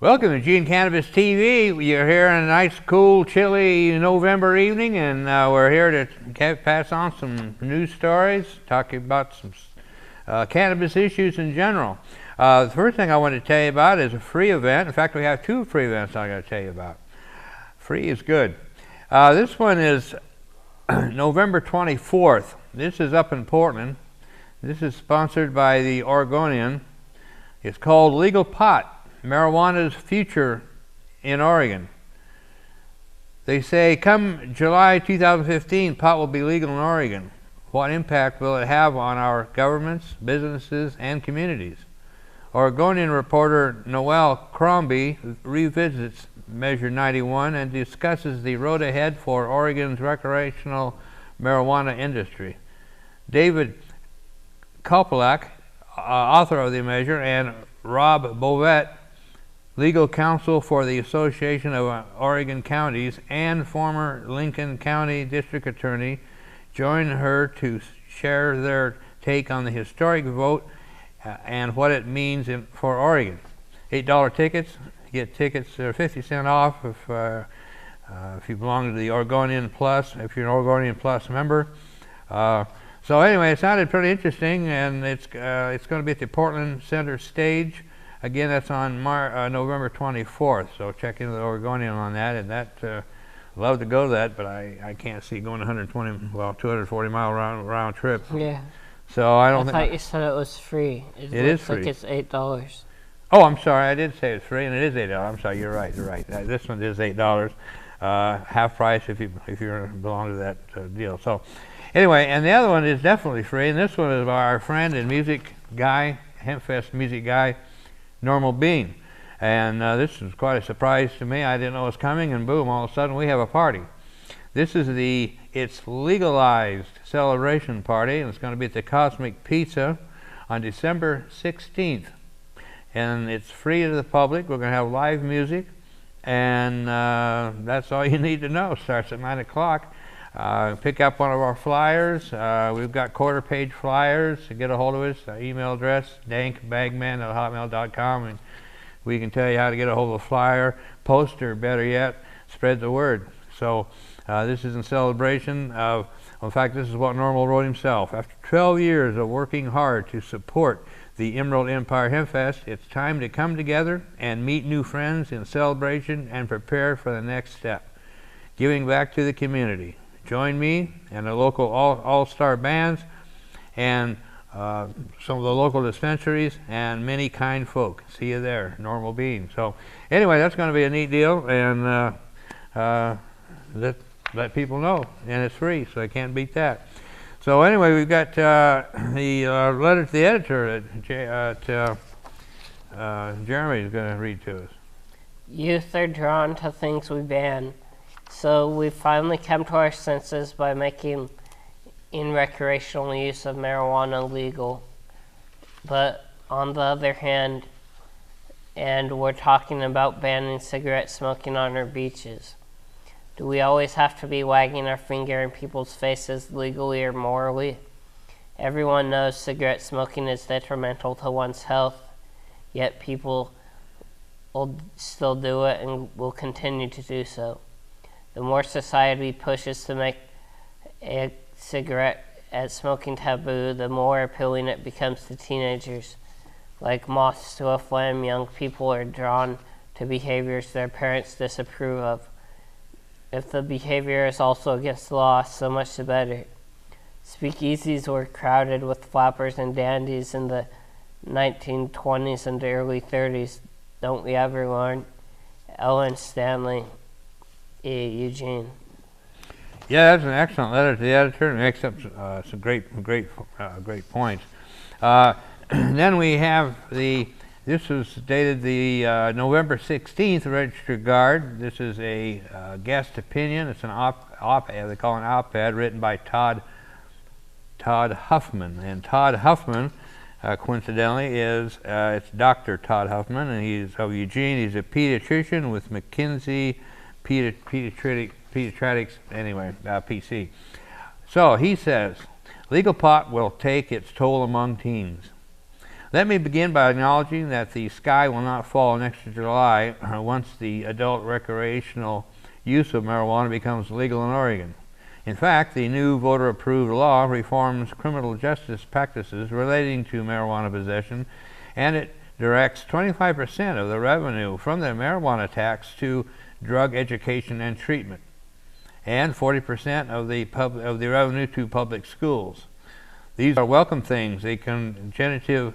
Welcome to Eugene Cannabis TV. You're here on a nice, cool, chilly November evening, and we're here to pass on some news stories, talking about some cannabis issues in general. The first thing I want to tell you about is a free event. In fact, we have two free events I'm going to tell you about. Free is good. This one is November 24th. This is up in Portland. This is sponsored by the Oregonian. It's called Legal Pot, Marijuana's Future in Oregon. They say, come July 2015, pot will be legal in Oregon. What impact will it have on our governments, businesses, and communities? Oregonian reporter Noel Crombie revisits Measure 91 and discusses the road ahead for Oregon's recreational marijuana industry. David Kopelak, author of the measure, and Rob Bovet, legal counsel for the Association of Oregon Counties and former Lincoln County District Attorney, joined her to share their take on the historic vote and what it means for Oregon. $8 tickets. You get tickets, they're 50 cents off if you belong to the Oregonian Plus, if you're an Oregonian Plus member. So anyway, it sounded pretty interesting, and it's going to be at the Portland Center stage. Again, that's on November 24th, so check into the Oregonian on that. And that, love to go to that, but I can't see going 240 mile round trip. Yeah. So I don't think. I thought you said it was free. It is free. Like it's $8. Oh, I'm sorry, I did say it's free, and it is $8. I'm sorry, you're right. You're right. This one is $8, half price if you belong to that deal. So anyway, and the other one is definitely free, and this one is by our friend and music guy, Hempfest music guy, Normal Bean. And this was quite a surprise to me. I didn't know it was coming, and boom, all of a sudden we have a party. This is the It's Legalized celebration party, and it's going to be at the Cozmic Pizza on December 16th. And it's free to the public. We're going to have live music, and that's all you need to know. Starts at 9 o'clock. Pick up one of our flyers. We've got quarter-page flyers. Get a hold of us. Our email address, dankbagman@hotmail.com, and we can tell you how to get a hold of a flyer, poster, better yet, spread the word. So this is in celebration of, in fact, this is what Normal wrote himself. After 12 years of working hard to support the Emerald Empire Hempfest, it's time to come together and meet new friends in celebration and prepare for the next step, giving back to the community. Join me and the local all-star bands and some of the local dispensaries and many kind folk. See you there, Normal Bean. So anyway, that's going to be a neat deal, and let people know, and it's free, so I can't beat that. So anyway, we've got the letter to the editor that Jeremy is going to read to us. Youth are drawn to things we ban. So we finally come to our senses by making recreational use of marijuana legal. But on the other hand, and we're talking about banning cigarette smoking on our beaches. Do we always have to be wagging our finger in people's faces legally or morally? Everyone knows cigarette smoking is detrimental to one's health, yet people will still do it and will continue to do so. The more society pushes to make a cigarette smoking taboo, the more appealing it becomes to teenagers. Like moths to a flame, young people are drawn to behaviors their parents disapprove of. If the behavior is also against the law, so much the better. Speakeasies were crowded with flappers and dandies in the 1920s and early 30s. Don't we ever learn? Ellen Stanley, Eugene. Yeah, that's an excellent letter to the editor, and makes up some great points. Then we have this was dated the November 16th, Registered Guard. This is a guest opinion. It's an op-ed, they call it an op-ed, written by Todd Huffman. And Todd Huffman, coincidentally, it's Dr. Todd Huffman, and he's of Eugene. He's a pediatrician with McKinsey Pediatrics, anyway, PC. So he says, legal pot will take its toll among teens. Let me begin by acknowledging that the sky will not fall next July once the adult recreational use of marijuana becomes legal in Oregon. In fact, the new voter-approved law reforms criminal justice practices relating to marijuana possession, and it directs 25% of the revenue from the marijuana tax to drug education and treatment, and 40% of the revenue to public schools. These are welcome things, a congenitive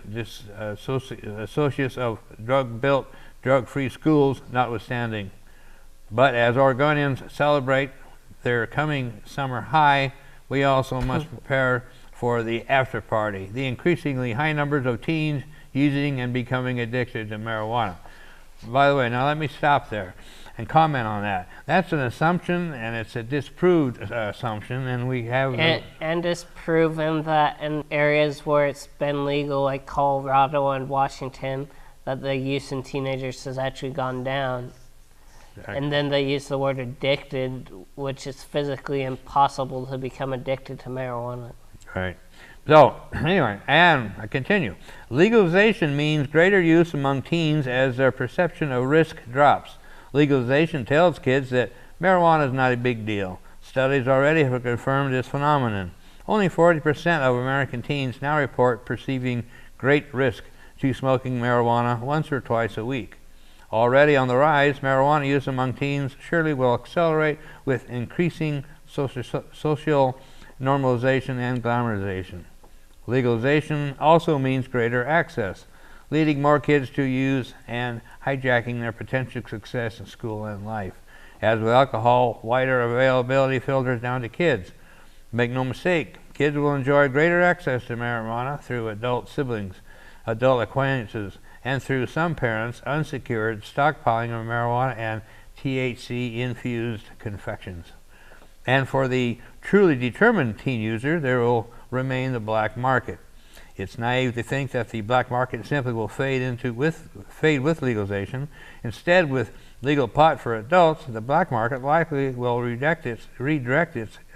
associates of drug-built, drug-free schools notwithstanding. But as Oregonians celebrate their coming summer high, we also must prepare for the after party, the increasingly high numbers of teens using and becoming addicted to marijuana. By the way, now let me stop there and comment on that. That's an assumption, and it's a disproved assumption, and we have... And it's proven that in areas where it's been legal, like Colorado and Washington, that the use in teenagers has actually gone down. Exactly. And then they use the word addicted, which is physically impossible to become addicted to marijuana. Right. So, anyway, and I continue. Legalization means greater use among teens as their perception of risk drops. Legalization tells kids that marijuana is not a big deal. Studies already have confirmed this phenomenon. Only 40% of American teens now report perceiving great risk to smoking marijuana once or twice a week. Already on the rise, marijuana use among teens surely will accelerate with increasing social normalization and glamorization. Legalization also means greater access, leading more kids to use and hijacking their potential success in school and life. As with alcohol, wider availability filters down to kids. Make no mistake, kids will enjoy greater access to marijuana through adult siblings, adult acquaintances, and through some parents' unsecured stockpiling of marijuana and THC-infused confections. And for the truly determined teen user, there will remain the black market. It's naive to think that the black market simply will fade with legalization. Instead, with legal pot for adults, the black market likely will redirect its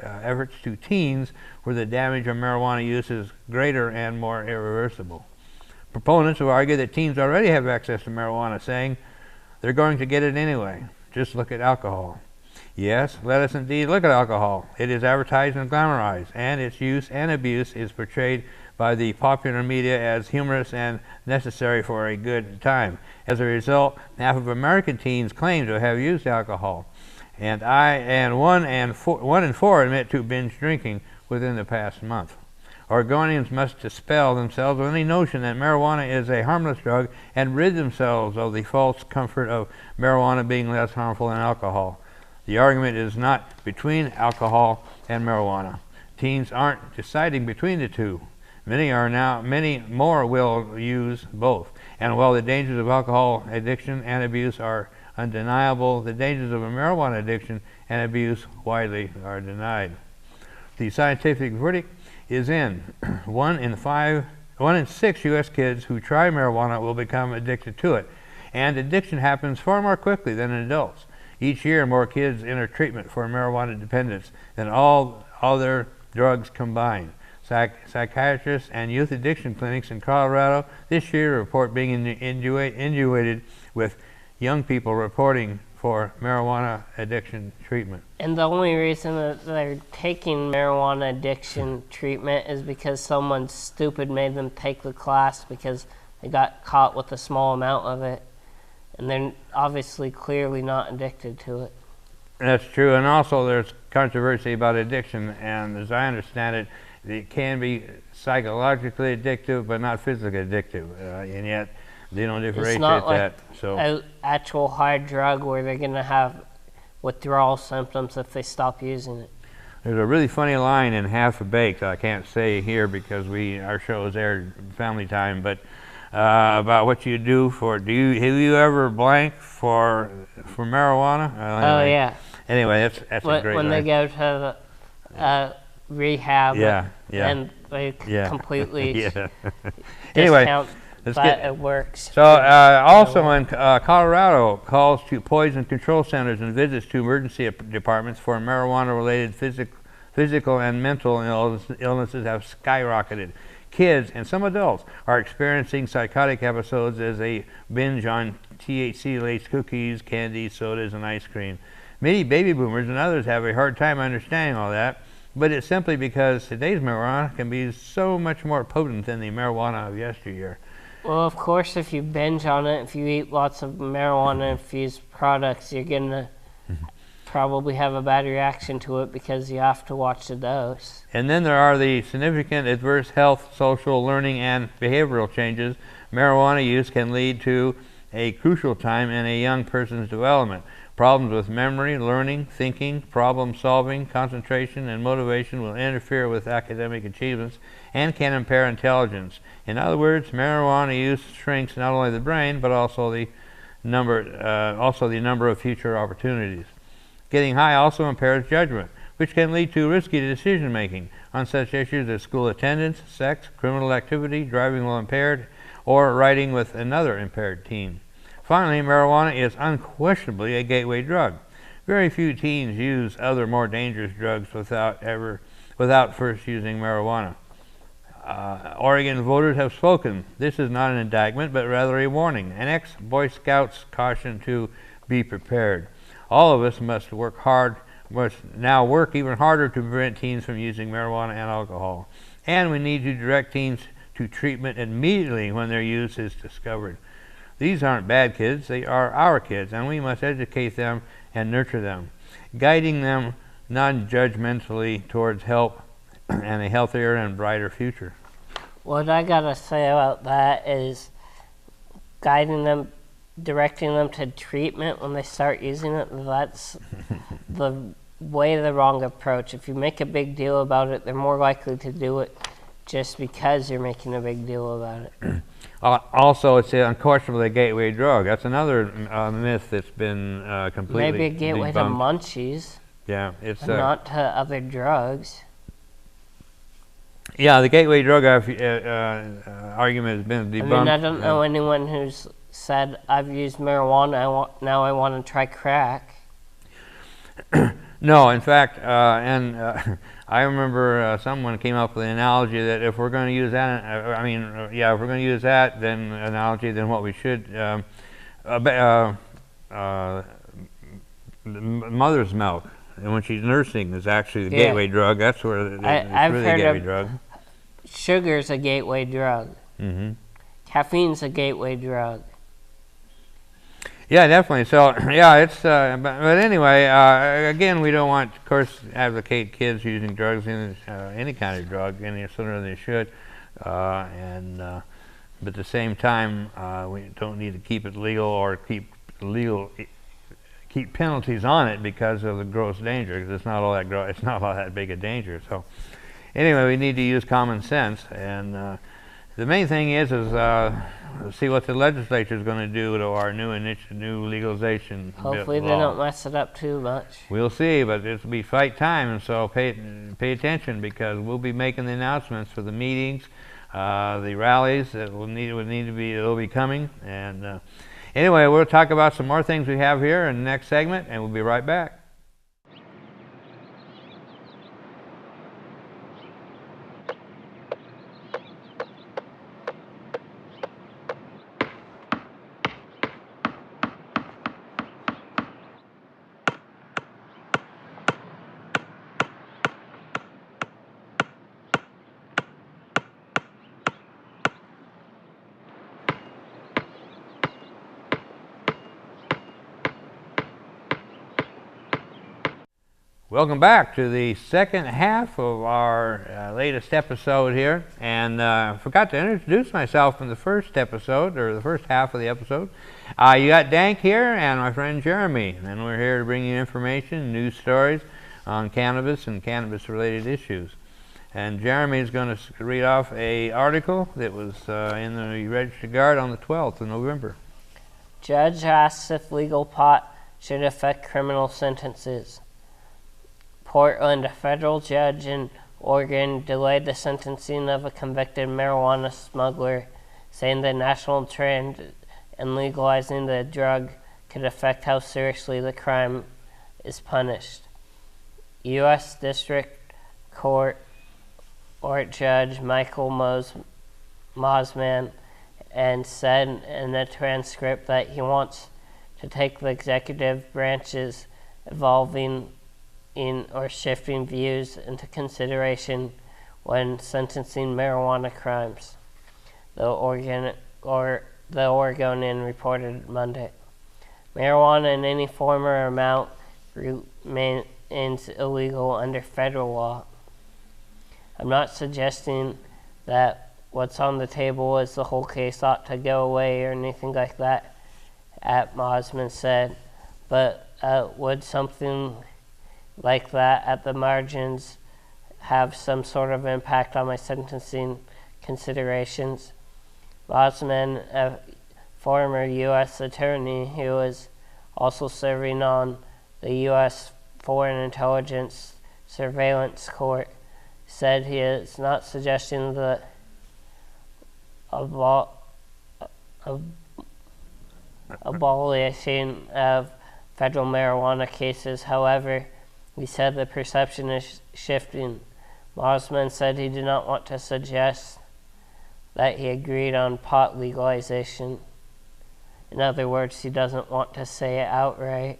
efforts to teens, where the damage of marijuana use is greater and more irreversible. Proponents will argue that teens already have access to marijuana, saying they're going to get it anyway. Just look at alcohol. Yes, let us indeed look at alcohol. It is advertised and glamorized, and its use and abuse is portrayed by the popular media as humorous and necessary for a good time. As a result, half of American teens claim to have used alcohol, and one in four admit to binge drinking within the past month. Oregonians must dispel themselves of any notion that marijuana is a harmless drug and rid themselves of the false comfort of marijuana being less harmful than alcohol. The argument is not between alcohol and marijuana. Teens aren't deciding between the two. Many more will use both. And while the dangers of alcohol addiction and abuse are undeniable, the dangers of a marijuana addiction and abuse widely are denied. The scientific verdict is in. 1 in 6 U.S. kids who try marijuana will become addicted to it. And addiction happens far more quickly than in adults. Each year, more kids enter treatment for marijuana dependence than all other drugs combined. Psychiatrists and youth addiction clinics in Colorado this year report being inundated with young people reporting for marijuana addiction treatment. And the only reason that they're taking marijuana addiction treatment is because someone stupid made them take the class because they got caught with a small amount of it. And they're obviously clearly not addicted to it. That's true, and also there's controversy about addiction, and as I understand it, it can be psychologically addictive but not physically addictive, and yet they don't differentiate that. It's not like an actual hard drug where they're going to have withdrawal symptoms if they stop using it. There's a really funny line in Half a Baked, I can't say here because our show is aired family time, but about what you do for, have you ever blank for marijuana? Oh yeah. Anyway, that's a great when line. they go to the rehab, yeah. and they completely Anyway, discount that it works. So also in Colorado, calls to poison control centers and visits to emergency departments for marijuana-related physical and mental illnesses have skyrocketed. Kids and some adults are experiencing psychotic episodes as they binge on THC-laced cookies, candy, sodas, and ice cream. Many baby boomers and others have a hard time understanding all that, but it's simply because today's marijuana can be so much more potent than the marijuana of yesteryear. Well, of course, if you binge on it, if you eat lots of marijuana-infused products, you're going to probably have a bad reaction to it because you have to watch the dose. And then there are the significant adverse health, social, learning, and behavioral changes marijuana use can lead to a crucial time in a young person's development. Problems with memory, learning, thinking, problem solving, concentration, and motivation will interfere with academic achievements and can impair intelligence. In other words, marijuana use shrinks not only the brain but also the number of future opportunities. Getting high also impairs judgment, which can lead to risky decision making on such issues as school attendance, sex, criminal activity, driving while impaired, or riding with another impaired teen. Finally, marijuana is unquestionably a gateway drug. Very few teens use other more dangerous drugs without first using marijuana. Oregon voters have spoken. This is not an indictment, but rather a warning, an ex-Boy Scouts caution to be prepared. All of us must now work even harder to prevent teens from using marijuana and alcohol. And we need to direct teens to treatment immediately when their use is discovered. These aren't bad kids, they are our kids, and we must educate them and nurture them, guiding them non-judgmentally towards help and a healthier and brighter future. What I gotta say about that is guiding them, directing them to treatment when they start using it, that's the wrong approach. If you make a big deal about it, they're more likely to do it just because you're making a big deal about it. Also, it's unquestionably a gateway drug. That's another myth that's been completely Maybe a gateway to munchies. Yeah, it's not to other drugs. Yeah, the gateway drug argument has been debunked. I mean, I don't know anyone who's said, I've used marijuana, now I want to try crack. No, in fact, I remember someone came up with the analogy that if we're going to use that, if we're going to use that, then what we should, mother's milk, and when she's nursing, is actually the gateway drug. That's where it's really a gateway drug. Sugar's a gateway drug. Mm-hmm. Caffeine's a gateway drug. Yeah, definitely. So, yeah, it's, but anyway, again, we don't want, of course, advocate kids using drugs, any kind of drug, any sooner than they should. But at the same time, we don't need to keep it legal or keep penalties on it because of the gross danger, because it's not all that big a danger. So, anyway, we need to use common sense, and the main thing is see what the legislature is going to do to our new legalization. Hopefully they don't mess it up too much. We'll see, but it'll be fight time, and so pay attention, because we'll be making the announcements for the meetings, the rallies that will be coming. And anyway, we'll talk about some more things we have here in the next segment, and we'll be right back. Welcome back to the second half of our latest episode here, and I forgot to introduce myself in the first episode, or the first half of the episode. You got Dank here and my friend Jeremy, and we're here to bring you information, news stories on cannabis and cannabis-related issues. And Jeremy is going to read off an article that was in the Register Guard on the 12th of November. Judge asks if legal pot should affect criminal sentences. Portland, a federal judge in Oregon delayed the sentencing of a convicted marijuana smuggler, saying the national trend in legalizing the drug could affect how seriously the crime is punished. U.S. District Court Court Judge Michael Mosman, and said in a transcript that he wants to take the executive branch's evolving in or shifting views into consideration when sentencing marijuana crimes, the Oregonian reported Monday. Marijuana in any form or amount remains illegal under federal law. I'm not suggesting that what's on the table is the whole case ought to go away or anything like that, Mosman said, but would something like that at the margins have some sort of impact on my sentencing considerations? Mosman, a former U.S. attorney who was also serving on the U.S. Foreign Intelligence Surveillance Court, said he is not suggesting the abolishing of federal marijuana cases. However, he said the perception is shifting. Mosman said he did not want to suggest that he agreed on pot legalization. In other words, he doesn't want to say it outright.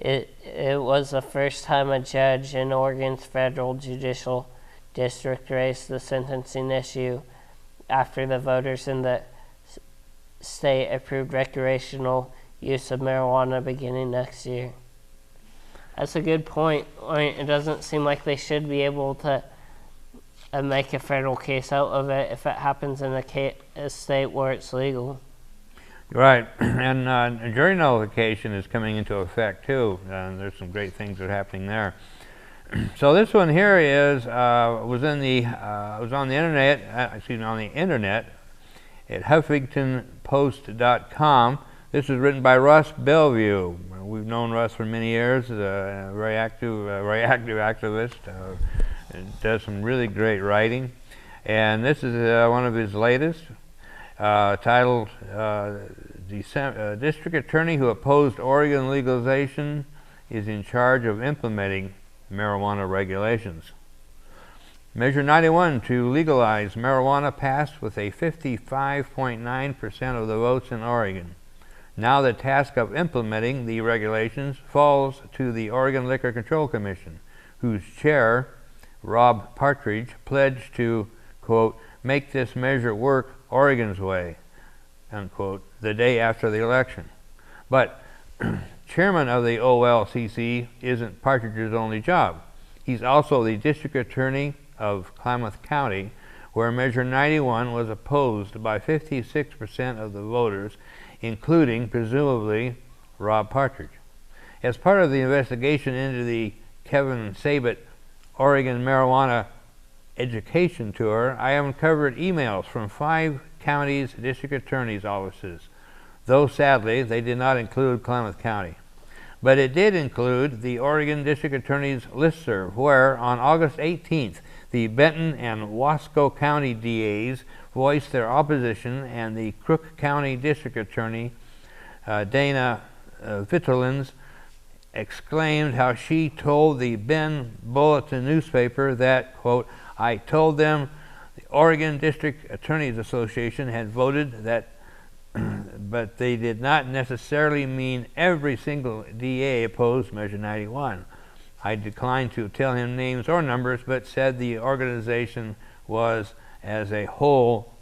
It was the first time a judge in Oregon's federal judicial district raised the sentencing issue after the voters in the state approved recreational use of marijuana beginning next year. That's a good point. It doesn't seem like they should be able to make a federal case out of it if it happens in a state where it's legal. Right, and jury nullification is coming into effect too. There's some great things that are happening there. So this one here was on the internet. On the internet at HuffingtonPost.com. This is written by Russ Bellevue. We've known Russ for many years. A very active activist. Does some really great writing, and this is one of his latest. Titled District Attorney Who Opposed Oregon Legalization is in Charge of Implementing Marijuana Regulations. Measure 91 to legalize marijuana passed with a 55.9% of the votes in Oregon. Now the task of implementing the regulations falls to the Oregon Liquor Control Commission, whose chair, Rob Partridge, pledged to, quote, make this measure work Oregon's way, unquote, the day after the election. But chairman of the OLCC isn't Partridge's only job. He's also the district attorney of Klamath County, where Measure 91 was opposed by 56% of the voters, including, presumably, Rob Partridge. As part of the investigation into the Kevin Sabet Oregon Marijuana Education Tour, I uncovered emails from 5 counties' district attorneys' offices, though sadly they did not include Klamath County. But it did include the Oregon District Attorney's listserv, where on August 18th, the Benton and Wasco County DAs voiced their opposition, and the Crook County District Attorney, Dana Vitterlins, exclaimed how she told the Ben Bulletin newspaper that, quote, I told them the Oregon District Attorneys Association had voted that, but they did not necessarily mean every single DA opposed Measure 91. I declined to tell him names or numbers, but said the organization was, as a whole,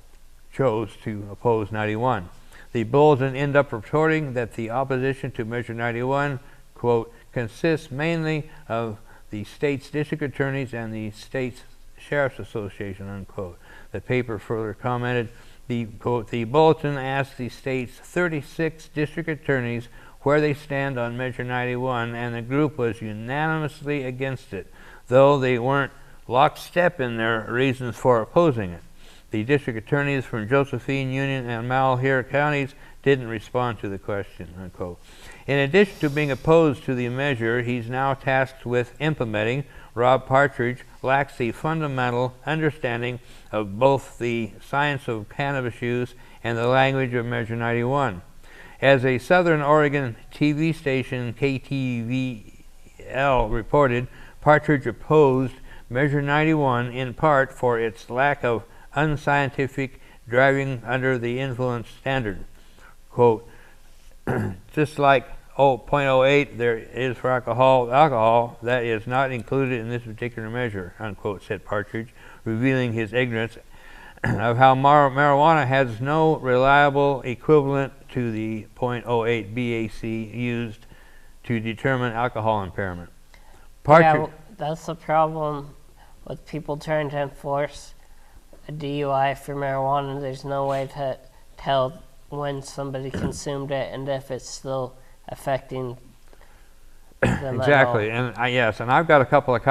chose to oppose 91. The Bulletin ended up reporting that the opposition to Measure 91, quote, consists mainly of the state's district attorneys and the state's Sheriff's Association, unquote. The paper further commented, quote, the Bulletin asked the state's 36 district attorneys where they stand on Measure 91, and the group was unanimously against it, though they weren't lockstep in their reasons for opposing it. The district attorneys from Josephine, Union, and Malheur counties didn't respond to the question, unquote. In addition to being opposed to the measure he's now tasked with implementing, Rob Partridge lacks the fundamental understanding of both the science of cannabis use and the language of Measure 91. As a Southern Oregon TV station, KTVL, reported, Partridge opposed Measure 91 in part for its lack of unscientific driving under the influence standard. Quote, just like 0.08 there is for alcohol that is not included in this particular measure, unquote, said Partridge, revealing his ignorance of how marijuana has no reliable equivalent to the 0.08 BAC used to determine alcohol impairment. Yeah, that's the problem with people trying to enforce a DUI for marijuana. There's no way to tell when somebody consumed it and if it's still affecting them exactly. at all. And yes, and I've got a couple of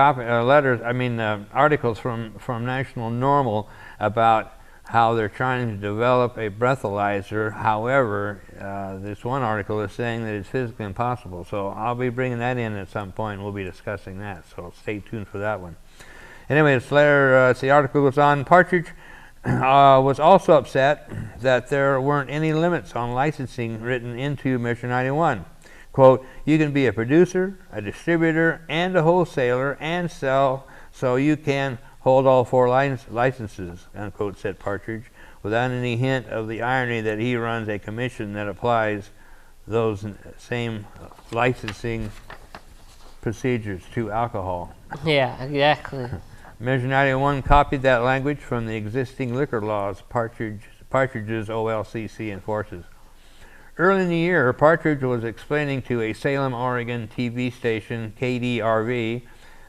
articles from National Normal about how they're trying to develop a breathalyzer. However, this one article is saying that it's physically impossible. So I'll be bringing that in at some point. We'll be discussing that. So stay tuned for that one. Anyway, the article goes on. Partridge was also upset that there weren't any limits on licensing written into Measure 91. Quote, you can be a producer, a distributor, and a wholesaler and sell, so you can hold all 4 licenses, unquote, said Partridge, without any hint of the irony that he runs a commission that applies those same licensing procedures to alcohol. Yeah, exactly. Measure 91 copied that language from the existing liquor laws Partridge's OLCC enforces. Early in the year, Partridge was explaining to a Salem, Oregon TV station, KDRV,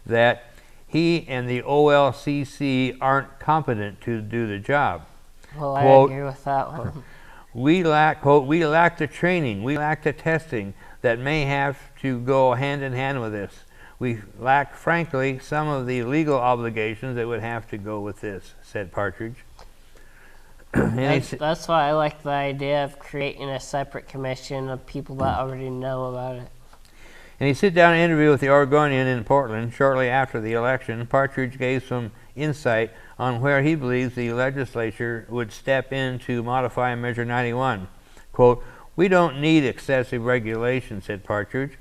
that he and the OLCC aren't competent to do the job. Well, Quote, I agree with that one. we lack the training, we lack the testing that may have to go hand in hand with this. We lack, frankly, some of the legal obligations that would have to go with this, said Partridge. That's why I like the idea of creating a separate commission of people that already know about it. In a sit-down interview with the Oregonian in Portland shortly after the election, Partridge gave some insight on where he believes the legislature would step in to modify Measure 91. Quote, we don't need excessive regulation, said Partridge.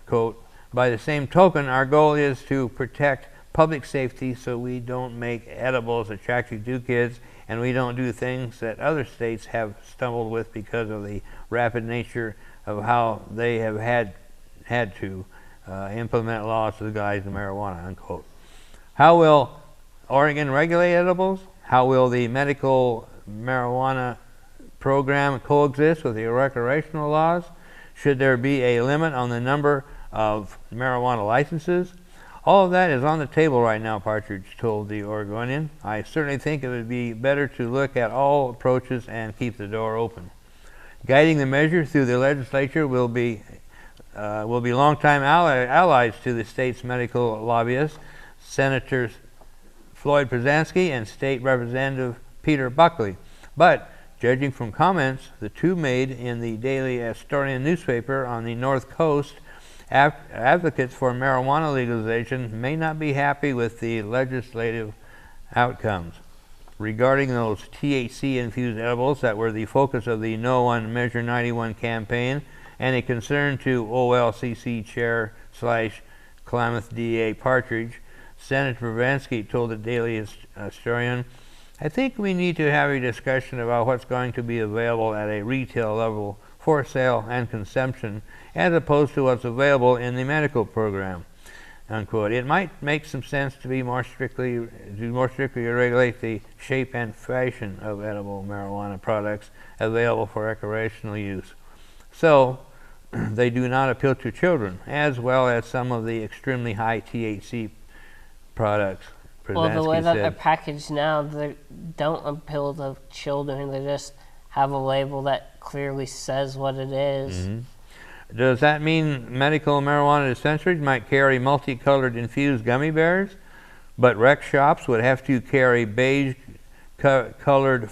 Quote, by the same token, our goal is to protect public safety so we don't make edibles attractive to kids and we don't do things that other states have stumbled with because of the rapid nature of how they have had to implement laws to legalize the marijuana, unquote. How will Oregon regulate edibles? How will the medical marijuana program coexist with the recreational laws? Should there be a limit on the number of marijuana licenses? All of that is on the table right now, Partridge told the Oregonian. I certainly think it would be better to look at all approaches and keep the door open. Guiding the measure through the legislature will be longtime allies to the state's medical lobbyists, Senators Floyd Przansky and State Representative Peter Buckley. But judging from comments the two made in the Daily Astorian newspaper on the North Coast, advocates for marijuana legalization may not be happy with the legislative outcomes. Regarding those THC-infused edibles that were the focus of the No on Measure 91 campaign and a concern to OLCC Chair / Klamath DA Partridge, Senator Przansky told the Daily Astorian, I think we need to have a discussion about what's going to be available at a retail level for sale and consumption as opposed to what's available in the medical program, unquote. It might make some sense to more strictly regulate the shape and fashion of edible marijuana products available for recreational use, so they do not appeal to children, as well as some of the extremely high THC products. Well, the way that they're packaged now, they don't appeal to children. They just have a label that clearly says what it is. Mm-hmm. Does that mean medical marijuana dispensaries might carry multicolored infused gummy bears, but rec shops would have to carry beige colored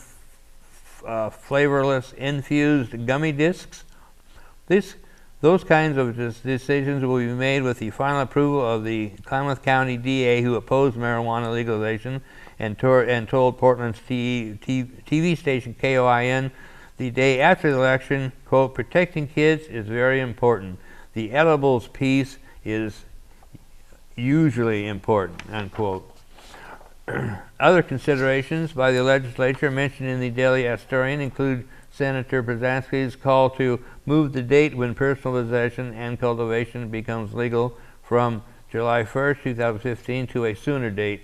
flavorless infused gummy discs? Those kinds of decisions will be made with the final approval of the Klamath County DA who opposed marijuana legalization and told Portland's TV station KOIN the day after the election, quote, protecting kids is very important. The edibles piece is usually important, unquote. Other considerations by the legislature mentioned in the Daily Asturian include Senator Brzezinski's call to move the date when personal possession and cultivation becomes legal from July 1st, 2015 to a sooner date,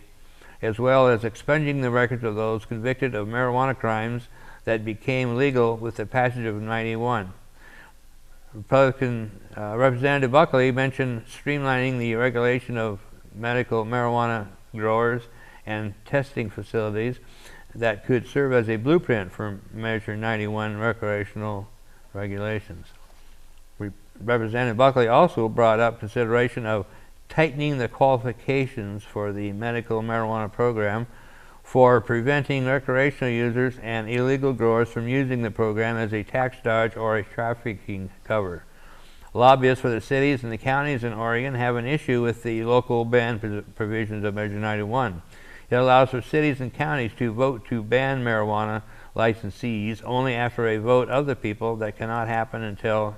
as well as expunging the records of those convicted of marijuana crimes that became legal with the passage of 91. Republican Representative Buckley mentioned streamlining the regulation of medical marijuana growers and testing facilities that could serve as a blueprint for Measure 91 recreational regulations. Representative Buckley also brought up consideration of tightening the qualifications for the medical marijuana program for preventing recreational users and illegal growers from using the program as a tax dodge or a trafficking cover. Lobbyists for the cities and the counties in Oregon have an issue with the local ban provisions of Measure 91. It allows for cities and counties to vote to ban marijuana licensees only after a vote of the people that cannot happen until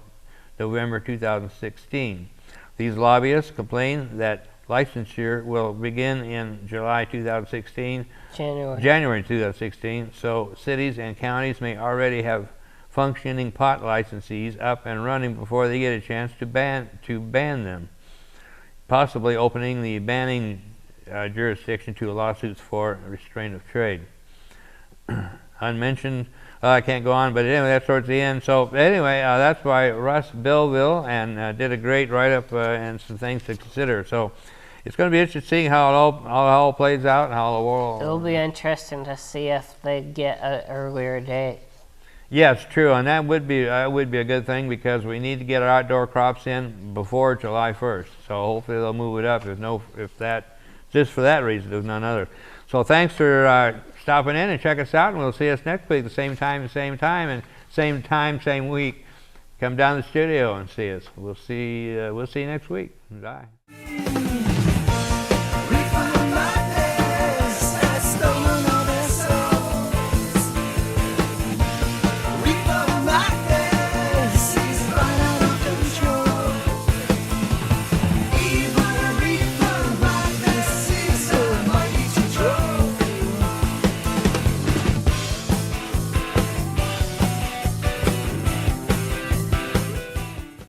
November 2016. These lobbyists complain that licensure will begin in July 2016, January 2016, so cities and counties may already have functioning pot licensees up and running before they get a chance to ban them, possibly opening the banning jurisdiction to lawsuits for restraint of trade. Unmentioned, I can't go on, but anyway, that's towards the end. So anyway, that's by Russ Belleville, and did a great write-up and some things to consider. So it's going to be interesting how it all plays out and how the world. It'll be interesting to see if they get an earlier date. Yes, true, and that would be a good thing because we need to get our outdoor crops in before July 1st. So hopefully they'll move it up. Just for that reason, there's none other. So thanks for stopping in and check us out, and we'll see us next week, the same time, and same week. Come down to the studio and see us. We'll see you next week. Bye.